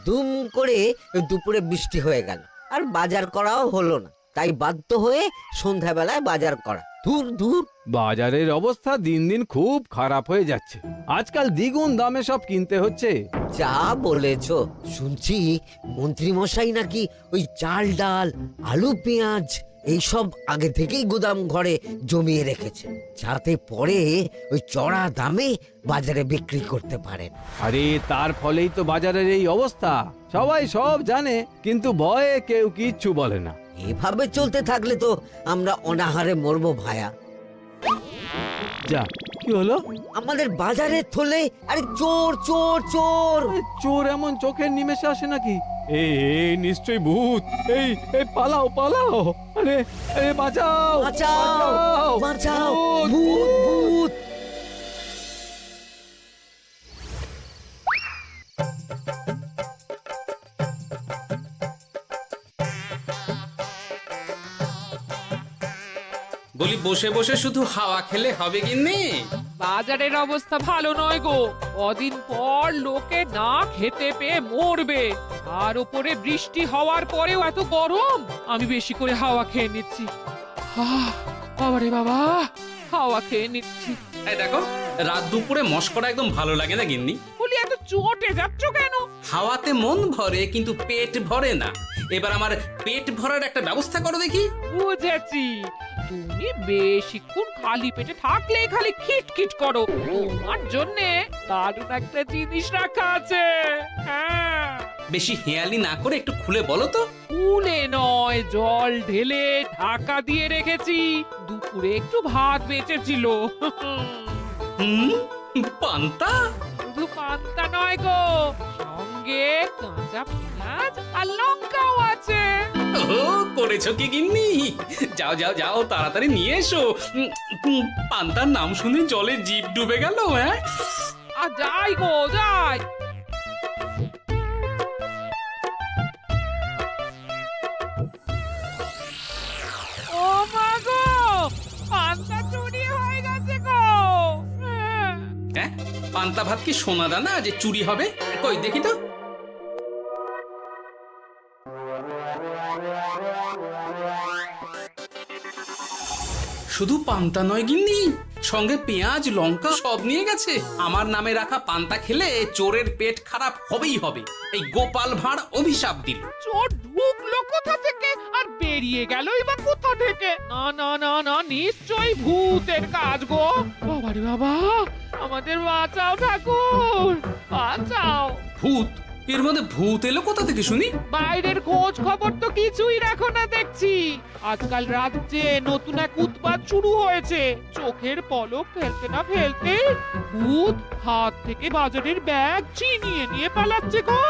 দুম করে দুপুরে বৃষ্টি হয়ে গেল, আর বাজার করাও হলো না। তাই বাধ্য হয়ে সন্ধ্যাবেলায় বাজার করা। দূর দূর। বাজারের অবস্থা দিন দিন খুব খারাপ হয়ে যাচ্ছে। আজকাল দ্বিগুণ দামে সব কিনতে হচ্ছে। যা বলেছ। শুনছি মন্ত্রী মশাই নাকি ওই চাল ডাল আলু পেঁয়াজ এইসব আগে থেকেই গোদাম ঘরে জমিয়ে রেখেছে, যাতে পরে ওই চড়া দামে বাজারে বিক্রি করতে পারেন। আরে তার ফলেই তো বাজারের এই অবস্থা। সবাই সব জানে, কিন্তু ভয়ে কেউ কিচ্ছু বলে না। এভাবে চলতে থাকলে তো আমরা অনাহারে মরবো ভায়া। যা, কি হলো? আমাদের বাজারে থলে আরে চোর চোর চোর। চোর এমন চোখের নিমেষে আসে নাকি? এই নিশ্চয়ই ভূত। এই পালাও পালাও। আরে আরে বাঁচাও বাঁচাও বাঁচাও, ভূত ভূত। বলি বসে বসে শুধু হাওয়া খেলে হবে গিন্নি? বাজারের অবস্থা ভালো নয় গো। কদিন পর লোকে না খেতে পেয়ে মরবে, আর উপরে বৃষ্টি হওয়ার পরেও এত গরম। আমি বেশি করে হাওয়া খেয়ে নিচ্ছি। বাবারে বাবা, হাওয়া খেয়ে নিচ্ছি। এই দেখো, রাত দুপুরে মস্করা একদম ভালো লাগে না গিন্নি। বলি এত চটে যাচ্ছ কেন? হাওয়াতে মন ভরে কিন্তু পেট ভরে না। এবার আমার পেট ভরার একটা ব্যবস্থা করো দেখি। বুঝেছি, তুমি বেশিক্ষণ খালি পেটে থাকলে খালি খিটখিট করো। তোমার জন্যে দারুণ একটা জিনিস রাখা আছে। হ্যাঁ, বেশি হেয়ালি না করে একটু খুলে বলো তো। ফুলে নয়, জল ঢেলে ঢাকা দিয়ে রেখেছি। দুপুরে একটু ভাত বেঁচেছিল। হুম, পান্তা? শুধু পান্তা নয় গো, সঙ্গে কাঁচা পেঁয়াজ আর লঙ্কাও আছে। ও, করেছো কি গিন্নি? যাও যাও যাও, তাড়াতাড়ি নিয়ে এসো। পান্তার নাম শুনে জলে জিভ ডুবে গেল। হ্যাঁ, আর যাই গো যাই। ও মা গো, পান্তা চুরি হয়ে গেছে গো। হ্যাঁ, পান্তা ভাত কি সোনা দানা যে চুরি হবে? কই দেখি তো। শুধু পান্তা নয় গিন্নি, সঙ্গে পেঁয়াজ লঙ্কা সব নিয়ে গেছে। আমার নামে রাখা পান্তা খেলে চোরের পেট খারাপ হবেই হবে। এই গোপাল ভাঁড় অভিশাপ দিল। চোর ঢুকলো কোথা থেকে আর বেরিয়ে গেলই বা কোথা থেকে? না না না না, নিশ্চয়ই ভূতের কাজ গো। বাবারে বাবা, আমাদের বাঁচাও ঠাকুর, বাঁচাও। ভূত? এর মধ্যে ভূত এলো কোথা থেকে শুনি? বাইরের খোঁজ খবর তো কিছুই রাখো না দেখছি। আজকাল রাজ্যে নতুন এক উৎপাত শুরু হয়েছে। চোখের পলক ফেলতে না ফেলতে ভূত হাত থেকে বাজারের ব্যাগ ছিনিয়ে নিয়ে পালাচ্ছে গো।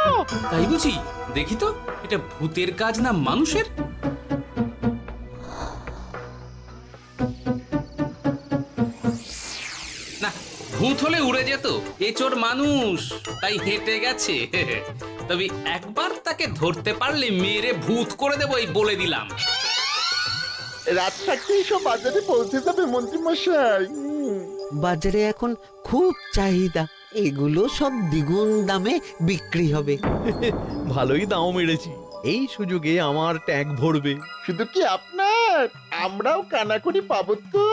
তাই বুঝি? দেখি তো, এটা ভূতের কাজ না মানুষের? না, ভূত হলে উড়ে যেত। এ চোর মানুষ, তাই হেঁটে গেছে। তবে একবার তাকে ধরতে পারলে মেরে ভূত করে দেবো, এই বলে দিলাম। রাত থাকতেই সব বাজারে পৌঁছে যাবে মন্ত্রী মশাই। বাজারে এখন খুব চাহিদা, এগুলো সব দ্বিগুণ দামে বিক্রি হবে। ভালোই দাম মেরেছি, এই সুযোগে আমার ট্যাঙ্ক ভরবে। শুধু কি আপনার, আমরাও কানাকড়ি পাবো তো।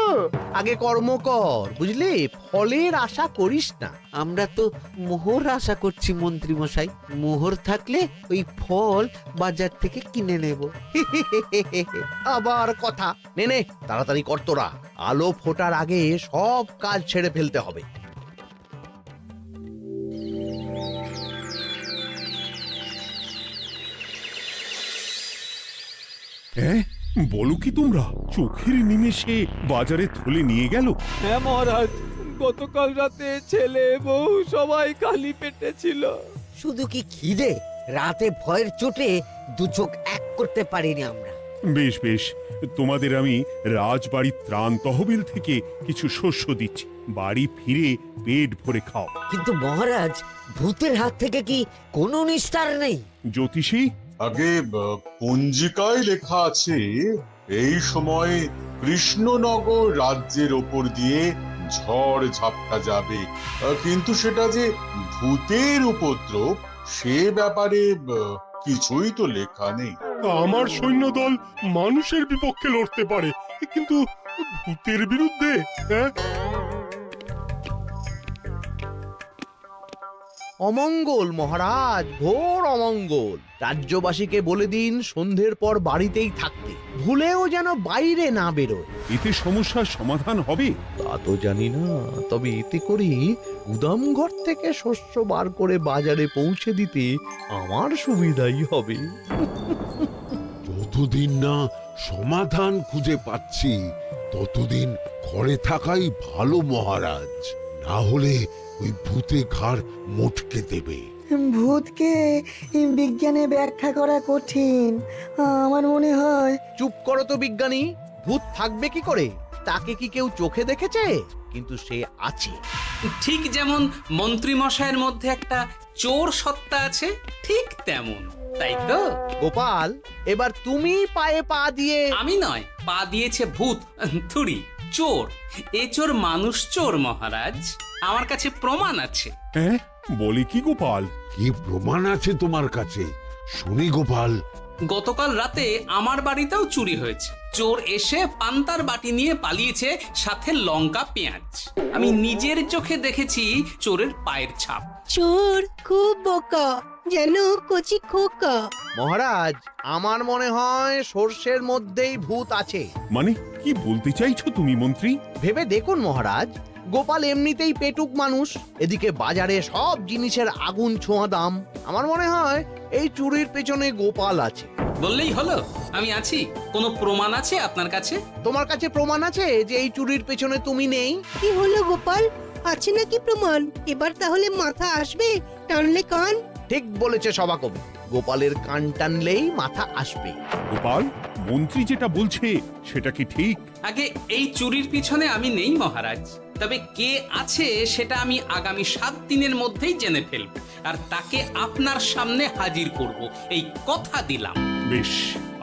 আগে কর্ম কর, বুঝলে, ফলের আশা করিস না। আমরা তো মোহর আশা করছি মন্ত্রী মশাই। মোহর থাকলে ওই ফল বাজার থেকে কিনে নেব। আবার কথা, নে নে তাড়াতাড়ি কর তোরা, আলো ফোটার আগে সব কাজ ছেড়ে ফেলতে হবে। হ্যাঁ, বলো কি তোমরা? চোখের নিমেষে বাজারে থলে নিয়ে গেল? হ্যাঁ মহারাজ, গতকাল রাতে ছেলে বউ সবাই খালি পেটে ছিল। শুধু কি খিদে, রাতে ভয়ের চোটে দু চোখ এক করতে পারিনি আমরা। বেশ বেশ, তোমাদের আমি রাজবাড়ির ত্রাণ তহবিল থেকে কিছু শস্য দিচ্ছি। বাড়ি ফিরে পেট ভরে খাও। কিন্তু মহারাজ, ভূতের হাত থেকে কি কোনো নিস্তার নেই? জ্যোতিষী, আগে পঞ্জিকায় লেখা আছে এই সময় কৃষ্ণনগর রাজ্যের ওপর দিয়ে ঝড় ঝাপটা যাবে, কিন্তু সেটা যে ভূতের উপদ্রব সে ব্যাপারে কিছুই তো লেখা নেই। আমার সৈন্যদল মানুষের বিপক্ষে লড়তে পারে, কিন্তু ভূতের বিরুদ্ধে? হ্যাঁ, অমঙ্গল মহারাজ, ঘোর অমঙ্গল। রাজ্যবাসীকে বলে দিন সন্ধ্যের পর বাড়িতেই থাকতে, ভুলেও যেন বাইরে না বেরোয়। এতে সমস্যার সমাধান হবে? তা তো জানি না, তবে এতে করে গুদাম ঘর থেকে শস্য বার করে বাজারে পৌঁছে দিতে আমার সুবিধাই হবে। যতদিন না সমাধান খুঁজে পাচ্ছি ততদিন ঘরে থাকাই ভালো মহারাজ, না হলে ওই ভূতে ঘাড় মোটকে দেবে। ভূতকে বিজ্ঞানে ব্যাখ্যা করা কঠিন, আমার মনে হয়। চুপ করো তো বিজ্ঞানী, ভূত থাকবে কি করে? তাকে কি কেউ চোখে দেখেছে? কিন্তু সে আছে। ঠিক যেমন মন্ত্রী মশাইয়ের মধ্যে একটা চোর সত্তা আছে, ঠিক তেমন, তাই তো? গোপাল, এবার তুমি পায়ে পা দিয়ে। আমি নয়, পা দিয়েছে ভূত, থুড়ি চোর। এ চোর মানুষ চোর মহারাজ, আমার কাছে প্রমাণ আছে। হ্যাঁ, বলে কি গোপাল? কি প্রমাণ আছে তোমার কাছে? শুনি গোপাল। গতকাল রাতে আমার বাড়িতেও চুরি হয়েছে। চোর এসে পান্তার বাটি নিয়ে পালিয়েছে, সাথে লঙ্কা পেঁয়াজ। আমি নিজের চোখে দেখেছি চোরের পায়ের ছাপ। চোর খুব বোকা, যেন কচি খোকা। মহারাজ, আমার মনে হয় সর্ষের মধ্যেই ভূত আছে। মানে কি বলতে চাইছো তুমি মন্ত্রী? ভেবে দেখুন মহারাজ, গোপাল এমনিতেই পেটুক মানুষ, এদিকে বাজারে সব জিনিসের আগুন ছোঁয়া দাম। আমার মনে হয় এই চুরির পেছনে গোপাল আছে। বললেই হলো আমি আছি। কোনো প্রমাণ আছে আপনার কাছে? তোমার কাছে প্রমাণ আছে যে এই চুরির পেছনে তুমি নেই? কি হলো গোপাল, আছে নাকি প্রমাণ? এবার তাহলে মাথা আসবে, টানলে কান। ঠিক বলেছে সভাকবি, গোপালের কান টানলেই মাথা আসবে। গোপাল, মন্ত্রী যেটা বলছে সেটা কি ঠিক? আগে এই চুরির পিছনে আমি নেই মহারাজ, তবে কে আছে সেটা আমি আগামী 7 দিনের মধ্যেই জেনে ফেলব, আর তাকে আপনার সামনে হাজির করব, এই কথা দিলাম। বেশ,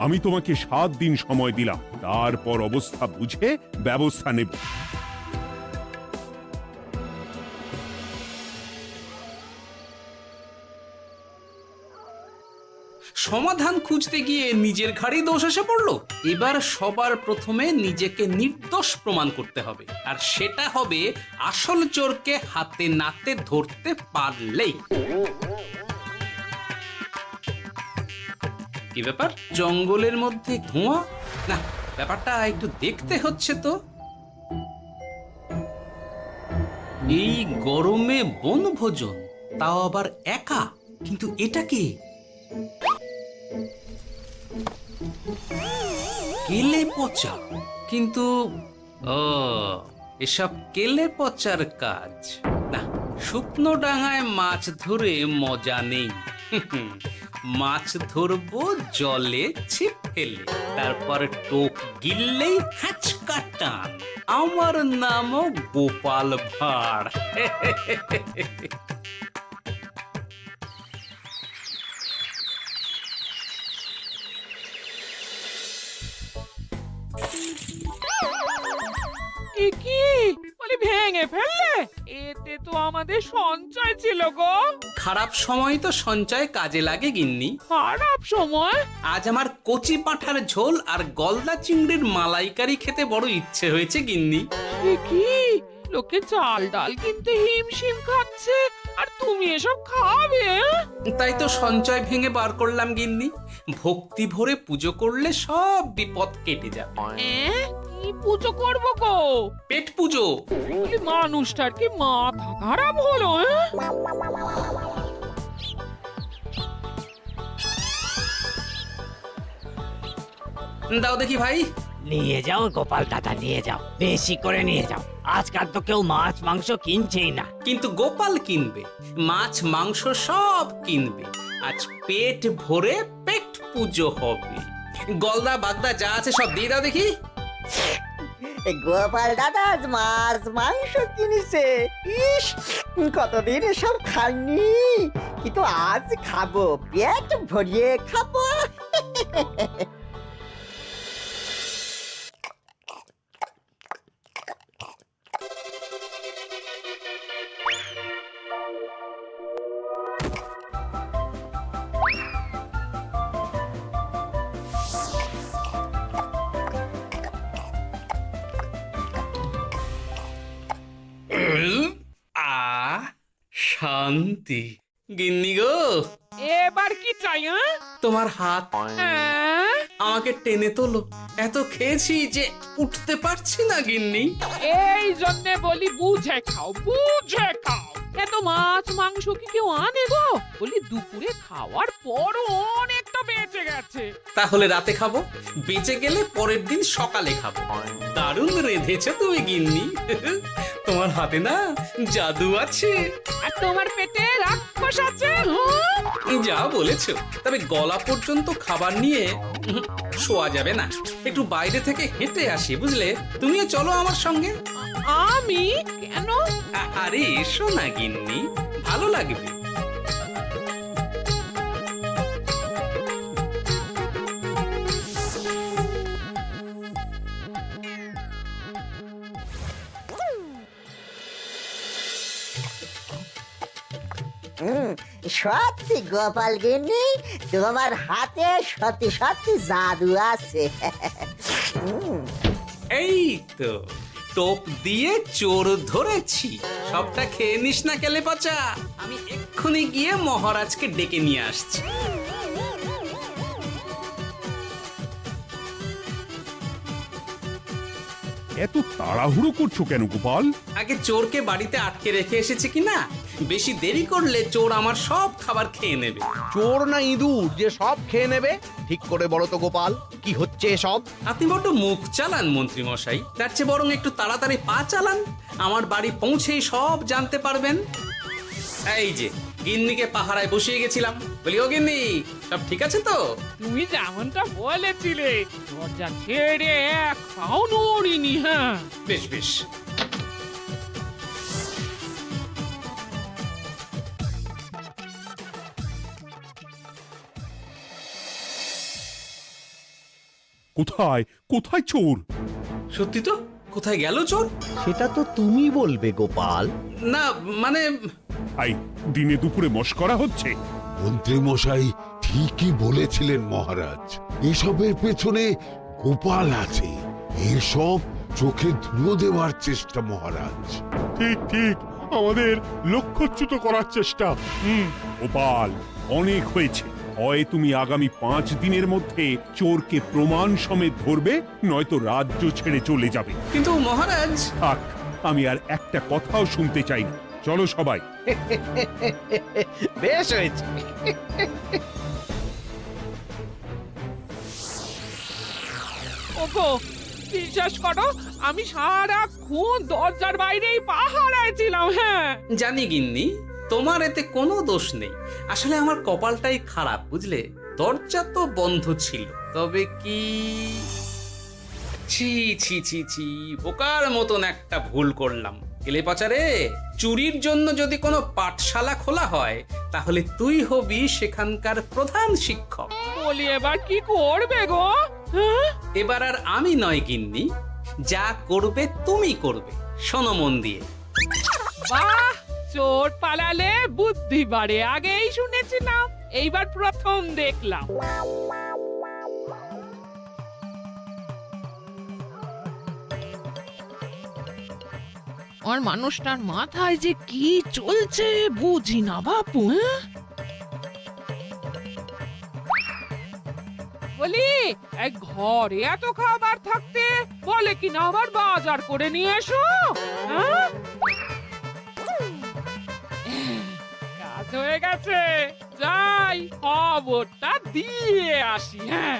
আমি তোমাকে 7 দিন সময় দিলাম, তারপর অবস্থা বুঝে ব্যবস্থা নেব। সমাধান খুঁজতে গিয়ে নিজের ঘাড়েই দোষ এসে পড়লো। এবার সবার প্রথমে নিজেকে নির্দোষ প্রমাণ করতে হবে, আর সেটা হবে আসল চোরকে হাতে নাতে ধরতে পারলেই। কি ব্যাপার, জঙ্গলের মধ্যে ধোঁয়া? না, ব্যাপারটা একটু দেখতে হচ্ছে তো। এই গরমে বনভোজন, তাও আবার একা, কিন্তু এটা কি? কেলে পচা, কিন্তু এসব কেলে পচার কাজ না। শুকনো ডাঙায় মাছ ধরে মজা নেই। মাছ ধরবো জলে ছিপ ফেলে, তারপর টোপ গিললেই হ্যাঁচকা টান। আমার নামও গোপাল ভাঁড়। কি বলি, ভেঙে ফেললে? এতে তো আমাদের সঞ্চয় ছিল গো। খারাপ সময় তো সঞ্চয় কাজে লাগে গিন্নি। খারাপ সময়? আজ আমার কচি পাঁঠার ঝোল আর গলদা চিংড়ির মালাইকারি খেতে বড় ইচ্ছে হয়েছে গিন্নি। এ কি, লোকে চাল ডাল কিনতে হিমশিম খাচ্ছে, আর তুমি এসব খাবে? তাই তো সঞ্চয় ভেঙে বার করলাম গিন্নি। ভক্তি ভরে পুজো করলে সব বিপদ কেটে যাবে। কি পুজো করবো গো? পেট পুজো। বলি, মানুষটার কি মাথা খারাপ হলো? দাও দেখি ভাই। নিয়ে যাও গোপাল দাদা, নিয়ে যাও, বেশি করে নিয়ে যাও। আজকাল তো কেউ মাছ মাংস কিনছেই না। কিন্তু গোপাল কিনবে, মাছ মাংস সব কিনবে। আজ পেট ভরে পেট পুজো হবে। গলদা বাগদা যা আছে সব দিয়ে দাও দেখি। গোপাল দাদা আজ মাছ মাংস কিনেছে। ইস, কতদিন এসব খাইনি, কিন্তু আজ খাবো, পেট ভরিয়ে খাবো। শান্তি। গিন্নি গো, এবার কি চাই? তোমার হাত হ্যাঁ? আমাকে টেনে তোলো। এত খেয়েছি যে উঠতে পারছি না গিন্নি। এই জন্যে বলি বুঝে খাও, বুঝে খাও। এত মাছ মাংস কি কেউ আনে গো? বলি দুপুরে খাওয়ার পরও অনেকটা বেঁচে গেছে। তাহলে রাতে খাবো, বেঁচে গেলে পরের দিন সকালে খাবো। দারুণ রেঁধেছো তুমি গিন্নি। তোমার হাতে না জাদু আছে। আর তোমার পেটে রাক্ষস আছে। যা বলেছো, তবে গলা পর্যন্ত খাবার নিয়ে শোয়া যাবে না। একটু বাইরে থেকে হেঁটে আসি, বুঝলে? তুমিও চলো আমার সঙ্গে। আমি কেন? আরে এসো না গিন্নি, ভালো লাগবে। সত্যি গোপাল গিন্নি, তোমার হাতে সত্যি সত্যি জাদু আছে। এই তো টোপ দিয়ে চোর ধরেছি। সবটা খেয়ে নিস না কেলে পচা। আমি এক্ষুনি গিয়ে মহারাজকে ডেকে নিয়ে আসছি। এত তাড়াহুড়ো করছো কেন গোপাল? আগে চোরকে বাড়িতে আটকে রেখে এসেছে কিনা, বেশি দেরি করলে চোর আমার সব খাবার খেয়ে নেবে। চোর না ইঁদুর যে সব খেয়ে নেবে? ঠিক করে বলো তো গোপাল, কি হচ্ছে এসব? আপনি বড্ড মুখ চালান মন্ত্রী মশাই, তার চেয়ে বরং একটু তাড়াতাড়ি পা চালান। আমার বাড়ি পৌঁছেই সব জানতে পারবেন। এই যে গিন্নিকে পাহারায় বসিয়ে গেছিলাম, বলি ও গিন্নি, সব ঠিক আছে তো? তুমি যেমনটা বলেছিলে, দরজা ছেড়ে এক পাও নড়িনি। হ্যাঁ, বেশ বেশ। কোথায় কোথায় চোর? সত্যি তো, কোথায় গেল চোর? সেটা তো তুমি বলবে গোপাল। না মানে আই দিনে দুপুরে মশকরা হচ্ছে। মন্ত্রী মশাই ঠিকই বলেছিলেন মহারাজ, এসবের পেছনে গোপাল আছে। এসব চোখে ধুলো দেওয়ার চেষ্টা মহারাজ। ঠিক ঠিক, আমাদের লক্ষ্যচ্যুত করার চেষ্টা। গোপাল, অনেক হয়েছে। হয় তুমি আগামী 5 দিনের মধ্যে চোরকে প্রমাণ সমেত ধরবে, নয়তো রাজ্য ছেড়ে চলে যাবে। কিন্তু মহারাজ। থাক, আমি আর একটা কথাও শুনতে চাই না। চলো সবাই। বেশ হয়েছে। ওগো, বিশ্বাস করো, আমি সারাক্ষণ দরজার বাইরেই পাহারায় ছিলাম। হ্যাঁ, জানি গিন্নি, তোমার এতে কোনো দোষ নেই। আসলে আমার কপালটাই খারাপ, বুঝলে? দরজা তো বন্ধ ছিল, তবে কি ছি ছি ছি ছি, বোকার মতন একটা ভুল করলাম। কেলে পাচারে, চুরির জন্য যদি কোনো পাঠশালা খোলা হয়, তাহলে তুই হবি সেখানকার প্রধান শিক্ষক। বলি এবার কি করবে গো? হ্যাঁ? এবার আর আমি নয় গিন্নি, যা করবে তুমি করবে। শোনো মন দিয়ে। বাহ, চোর পালালে বুদ্ধি বাড়ে, আগেই শুনেছিলাম, এইবার প্রথম দেখলাম। আর মানুষটার মাথায় যে কি চলছে বুঝি না বাপু। বলি, এক ঘরে এত খাবার থাকতে বলে কিনা আবার বাজার করে নিয়ে এসো। হ্যাঁ, কাজ হয়ে গেছে, যাই খবরটা দিয়ে আসি। হ্যাঁ,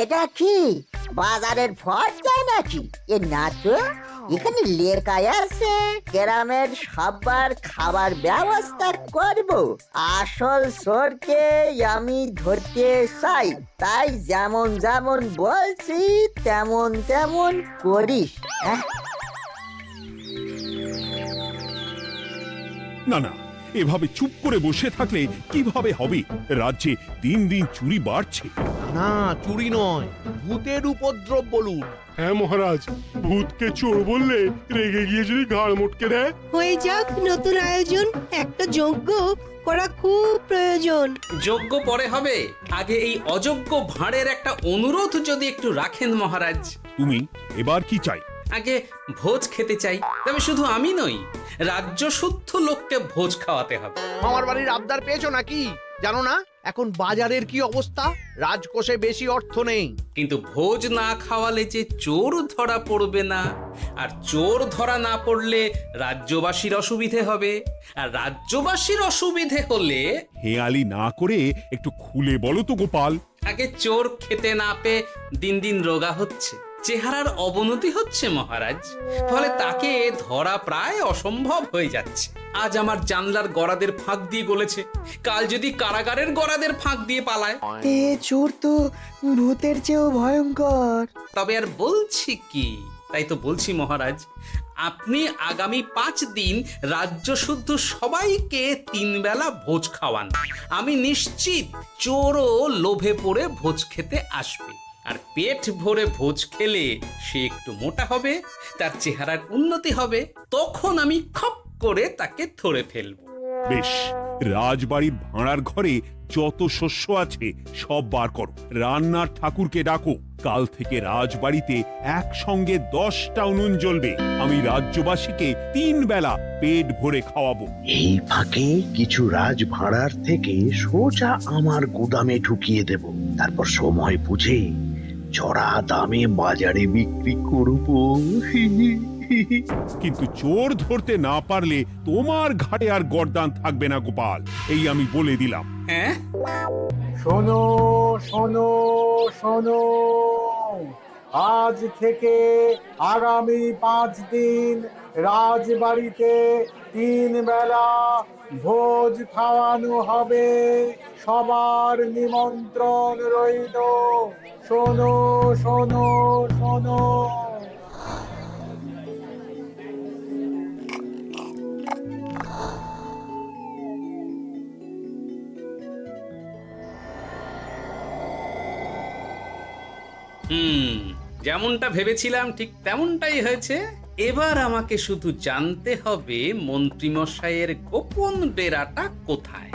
এটা কি বাজারের ফর্দা নাকি? এ না তো, এখানে লেখা আছে গ্রামের সবার খাবার ব্যবস্থা করব। আসল চোরকে আমি ধরতে চাই, তাই যেমন যেমন বলছি তেমন তেমন করিস। না না, এভাবে চুপ করে বসে থাকলে কিভাবে হবে? রাজ্যে দিন দিন চুরি বাড়ছে। না, চুরি নয়, ভূতের উপদ্রব বলুন। হ্যাঁ মহারাজ, ভূতকে চোর বললে রেগে গিয়ে যদি ঘাড় মোটকে দেয়। হয়ে যাক নতুন আয়োজন, একটা যজ্ঞ করা খুব প্রয়োজন। যোগ্য পরে হবে, আগে এই অযোগ্য ভাঁড়ের একটা অনুরোধ যদি একটু রাখেন মহারাজ। তুমি এবার কি চাই? আগে ভোজ খেতে চাই, তবে শুধু আমি নই, রাজ্য শুদ্ধ লোককে ভোজ খাওয়াতে হবে। আমার বাড়ির আবদার পেয়েছো নাকি? জানো না এখন বাজারের কি অবস্থা? রাজকোষে বেশি অর্থ নেই। কিন্তু ভোজ না খাওয়ালে যে চোর ধরা পড়বে না, আর চোর ধরা না পড়লে রাজ্যবাসীর অসুবিধে হবে, আর রাজ্যবাসীর অসুবিধে হলে হেয়ালি না করে একটু খুলে বলো তো গোপাল। আগে চোর খেতে না পেয়ে দিন দিন রোগা হচ্ছে, চেহারার অবনতি হচ্ছে মহারাজ, ফলে তাকে ধরা প্রায় অসম্ভব হয়ে যাচ্ছে। আজ আমার জানলার গড়াদের ফাঁক দিয়ে গলেছে, কাল যদি কারাগারের গড়াদের ফাঁক দিয়ে পালায়। এ চোর তো ভূতের চেয়েও ভয়ঙ্কর। তবে আর বলছি কি, তাই তো বলছি মহারাজ, আপনি আগামী 5 দিন রাজ্য শুদ্ধ সবাইকে 3 বেলা ভোজ খাওয়ান। আমি নিশ্চিত চোরও লোভে পড়ে ভোজ খেতে আসবে, আর পেট ভরে ভোজ খেলে সে একটু মোটা হবে, তার চেহারার উন্নতি হবে, তখন আমি খপ করে তাকে ধরে ফেলব। বেশ, রাজবাড়ির ভাড়ার ঘরে যত শস্য আছে সব বার করো, রান্নার ঠাকুরকে ডাকো। কাল থেকে রাজবাড়িতে একসঙ্গে 10টা উনুন জ্বলবে। আমি রাজ্যবাসীকে 3 বেলা পেট ভরে খাওয়াবো। এই ফাঁকে কিছু রাজ ভাড়ার থেকে সোজা আমার গুদামে ঢুকিয়ে দেব, তারপর সময় বুঝে চড়া দামে বাজারে বিক্রি করব। কিন্তু চোর ধরতে না পারলে তোমার ঘাটে আর গর্দান থাকবে না গোপাল, এই আমি বলে দিলাম। হ্যাঁ, শোনো শোনো শোনো, আজ থেকে আগামী 5 দিন রাজবাড়িতে 3 বেলা ভোজ খাওয়ানো হবে, সবার নিমন্ত্রণ রইল। শোনো শোনো শোনো। যেমনটা ভেবেছিলাম ঠিক তেমনটাই হয়েছে। এবার আমাকে শুধু জানতে হবে মন্ত্রীমশাইয়ের গোপন ডেরাটা কোথায়।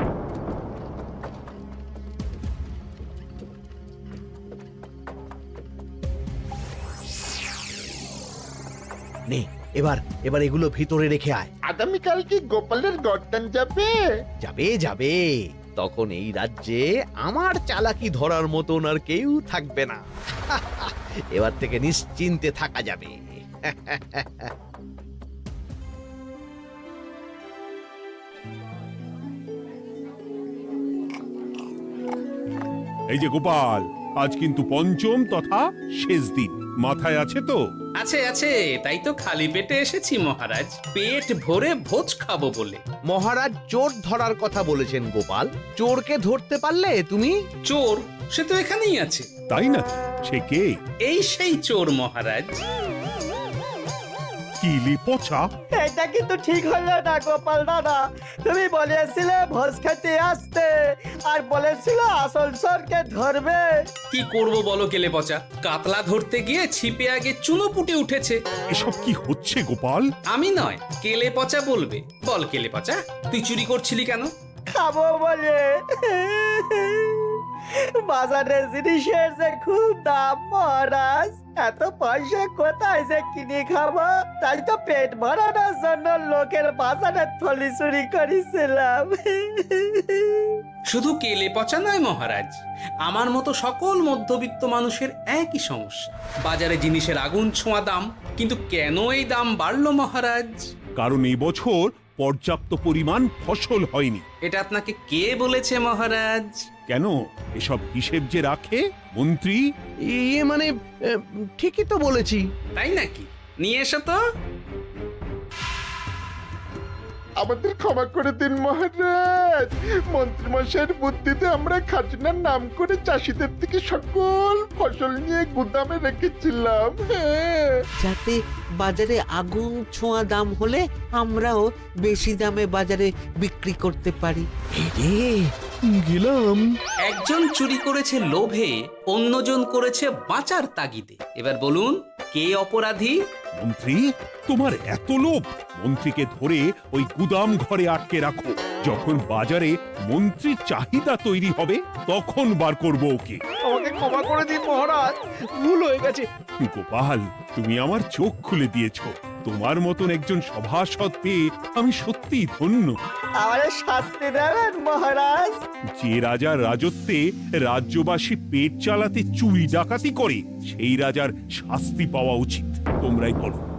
নে, এবার এবার এগুলো ভিতরে রেখে আয়। আগামীকাল কি গোপালের গর্দান যাবে? যাবে যাবে, তখন এই রাজ্যে আমার চালাকি ধরার মতন আর কেউ থাকবে না। এবার থেকে নিশ্চিন্তে থাকা যাবে। এই যে গোপাল, আজ কিন্তু পঞ্চম তথা শেষ দিন, মাথায় আছে তো? আছে আছে, তাই তো খালি পেটে এসেছি মহারাজ, পেট ভরে ভোজ খাবো বলে। মহারাজ চোর ধরার কথা বলেছেন গোপাল, চোরকে ধরতে পারলে তুমি? চোর সে তো এখানেই আছে। তাই নাকি? সে কে? এই সেই চোর মহারাজ। কিলি পচা, এটা কিন্তু ঠিক হলো না গোপাল দাদা। তুমি বলেছিলে ভোজ খেতে আসতে, আর বলেছিল আসল চোরকে ধরবে। কি করব বলো কেলে পচা, কাতলা ধরতে গিয়ে ছিপে আগে চুনো পুটে উঠেছে। এসব কি হচ্ছে গোপাল? আমি নয়, কেলে পচা বলবে। বল কেলে পচা, তুই চুরি করছিলি কেন? খাবো বলে। বাজারের জিনিসের যে খুব দাম মহারাজ, এত পয়সা কোথায় যে কিনে খাবো, তাই তো পেট ভরানোর জন্য লোকের বাজারের থলি চুরি করেছিলাম। শুধু কেলে পচা নয় মহারাজ, আমার মতো সকল মধ্যবিত্ত মানুষের একই সমস্যা। বাজারে জিনিসের আগুন ছোঁয়া দাম, কিন্তু কেন এই দাম বাড়লো মহারাজ? কারণ এই বছর পর্যাপ্ত পরিমাণ ফসল হয়নি। এটা আপনাকে কে বলেছে মহারাজ? কেন, এসব হিসেব যে রাখে মন্ত্রী। ইয়ে মানে ঠিকই তো বলেছি। তাই নাকি? নিয়ে এসো তো। আমাদের ক্ষমা করে দিন মহারাজ। মন্ত্রীমশাইয়ের বুদ্ধিতে আমরা খাজনার নাম করে চাষিদের থেকে সকল ফসল নিয়ে গুদামে রেখেছিলাম। হ্যাঁ, যাতে বাজারে আগুন ছোঁয়া দাম হলে আমরাও বেশি দামে বাজারে বিক্রি করতে পারি। গেলাম। একজন চুরি করেছে লোভে, অন্যজন করেছে বাঁচার তাগিদে। এবার বলুন কে অপরাধী? মন্ত্রী, তোমার এত লোভ! মন্ত্রীকে ধরে ওই গুদাম ঘরে আটকে রাখো। যখন বাজারে মন্ত্রীর চাহিদা তৈরি হবে তখন বার করবো ওকে। আমাকে ক্ষমা করে দিন মহারাজ, ভুল হয়ে গেছে। গোপাল, তুমি আমার চোখ খুলে দিয়েছ। তোমার মতন একজন সভাসদ পেয়ে আমি সত্যিই ধন্য। আমারে শাস্তি দেবেন মহারাজ? যে রাজার রাজত্বে রাজ্যবাসী পেট চালাতে চুরি ডাকাতি করে সেই রাজার শাস্তি পাওয়া উচিত।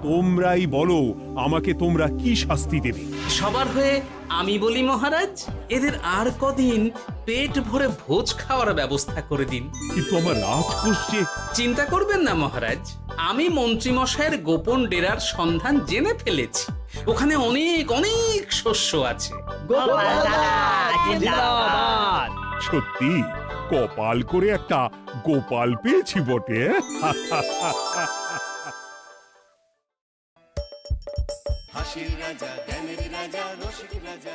তোমরাই বলো আমাকে তোমরা কি শাস্তি দেবে? সবার হয়ে আমি বলি মহারাজ, এদের আর কদিন পেট ভরে ভোজ খাওয়ার ব্যবস্থা করে দিন। কিন্তু আমার রাজকোষ যে... চিন্তা করবেন না মহারাজ, আমি মন্ত্রীমশাইয়ের গোপন ডেরার সন্ধান জেনে ফেলেছি। ওখানে অনেক অনেক শস্য আছে। সত্যি কপাল করে একটা গোপাল পেয়েছি বটে। হাসির রাজা, জ্ঞানের রাজা, রসিক রাজা।